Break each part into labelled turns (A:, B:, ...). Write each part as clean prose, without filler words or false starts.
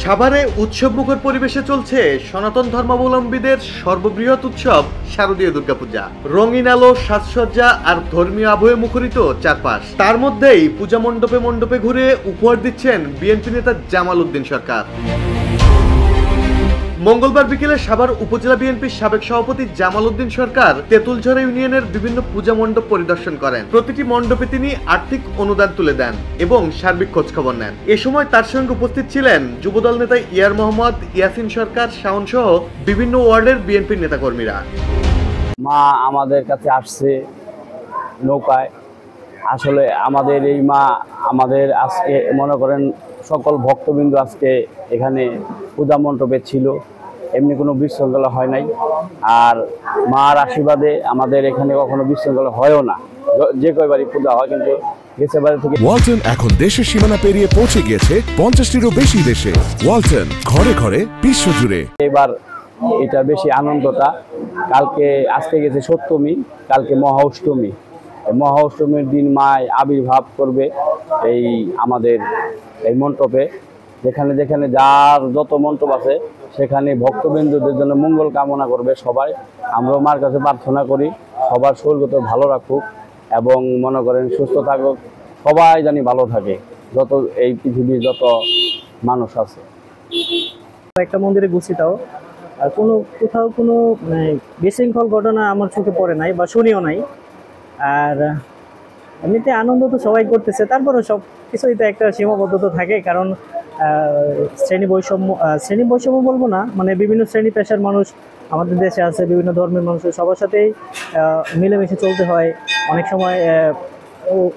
A: সাভারে উৎসবমুখর পরিবেশে চলছে সনাতন ধর্মাবলম্বীদের সর্ববৃহৎ উৎসব শারদীয় দুর্গাপূজা। রঙিন আলো, সাজসজ্জা আর ধর্মীয় আবহে মুখরিত চারপাশ। তার মধ্যেই পূজা মণ্ডপে মণ্ডপে ঘুরে উপহার দিচ্ছেন বিএনপি নেতা জামাল উদ্দিন সরকার। মঙ্গলবার বিকেলে সাভার উপজেলা বিএনপির সাবেক সভাপতি জামাল উদ্দিন সরকার তেঁতুলঝরা ইউনিয়নের বিভিন্ন পূজা মণ্ডপ পরিদর্শন করেন। প্রতিটি মণ্ডপে তিনি আর্থিক অনুদান তুলে দেন এবং সার্বিক খোঁজখবর নেন। এ সময় তার সঙ্গে উপস্থিত ছিলেন যুবদল নেতা ইয়ার মোহাম্মদ, ইয়াসিন সরকার, শাওন সহ বিভিন্ন ওয়ার্ডের বিএনপির নেতাকর্মীরা।
B: মা আমাদের কাছে আসছে নৌকায়। আসলে আমাদের এই মা আমাদের আজকে মনে করেন সকল ভক্তবৃন্দ আজকে এখানে পূজা মণ্ডপে ছিল, এমনি কোনো বিশৃঙ্খলা হয় নাই। আর মার আশীর্বাদে আমাদের এখানে কখনো বিশৃঙ্খলা হয়ও না, যে কয়বারই পূজা হয়। কিন্তু
C: ওয়ালটন এখন দেশের সীমানা পেরিয়ে পৌঁছে গিয়েছে 50টিরও বেশি দেশে। ওয়ালটন, ঘরে ঘরে বিশ্বজুড়ে।
B: এবার এটা বেশি আনন্দটা, আজকে গেছে সপ্তমী, কালকে মহা অষ্টমী। মহা অষ্টমীর দিন মায় আবির্ভাব করবে এই আমাদের এই মণ্ডপে। যেখানে যেখানে যার যত মণ্ডপ আছে সেখানে ভক্তবৃন্দদের জন্য মঙ্গল কামনা করবে সবাই। আমরাও মার কাছে প্রার্থনা করি সবার শরীরগত ভালো রাখুক এবং মনে করেন সুস্থ থাকুক, সবাই জানি ভালো থাকে, যত এই পৃথিবীর যত মানুষ আছে।
D: একটা মন্দিরে গুছিতাও আর কোথাও কোনো বিশৃঙ্খল ঘটনা আমার চোখে পড়ে নাই বা শুনিও নাই। আর এমনিতে আনন্দ তো সবাই করতেছে, তারপরেও সব কিছুই তো একটা সীমাবদ্ধতা থাকে। কারণ শ্রেণী বৈষম্য বলবো না, মানে বিভিন্ন শ্রেণী পেশার মানুষ আমাদের দেশে আছে, বিভিন্ন ধর্মের মানুষ, সবার সাথেই মিলেমিশে চলতে হয়। অনেক সময়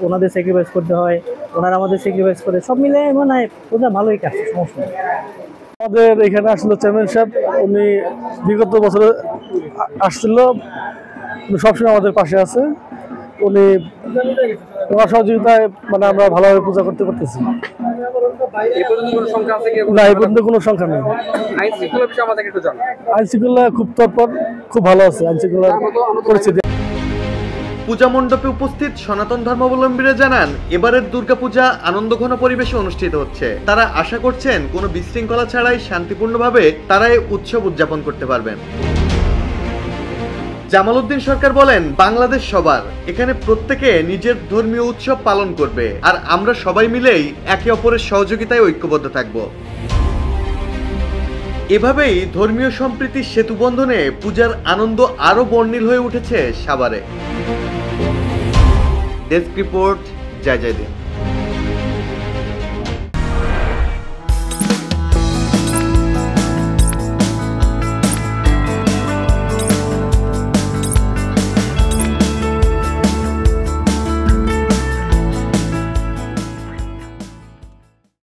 D: ওনাদের স্যাক্রিফাইস করতে হয়, ওনারা আমাদের স্যাক্রিফাইস করে, সব মিলে মানে পূজা ভালোই কাটছে, সমস্যা নেই।
E: আমাদের এখানে আসলে চেয়ারম্যান সাহেব, উনি বিগত বছরে আসছিল, সবসময় আমাদের পাশে আছে। উনি ওনার সহযোগিতায় মানে আমরা ভালোভাবে পূজা করতে পারতেছি। না, এই পর্যন্ত কোনো সংখ্যা নেই। আইন শৃঙ্খলা খুব তৎপর, খুব ভালো আছে আইন শৃঙ্খলার পরিস্থিতি।
A: পূজা মণ্ডপে উপস্থিত সনাতন ধর্মাবলম্বীরা জানান, এবারের দুর্গাপূজা আনন্দঘন পরিবেশে অনুষ্ঠিত হচ্ছে। তারা আশা করছেন কোনো বিশৃঙ্খলা ছাড়াই শান্তিপূর্ণভাবে তারা এই উৎসব উদযাপন করতে পারবেন। জামাল উদ্দিন সরকার বলেন, বাংলাদেশ সবার, এখানে প্রত্যেকে নিজের ধর্মীয় উৎসব পালন করবে আর আমরা সবাই মিলেই একে অপরের সহযোগিতায় ঐক্যবদ্ধ থাকব। এভাবেই ধর্মীয় সম্প্রীতির সেতুবন্ধনে পূজার আনন্দ আরো বর্ণিল হয়ে উঠেছে সাভারে। ডেস্ক রিপোর্ট, জয় জয় দিন।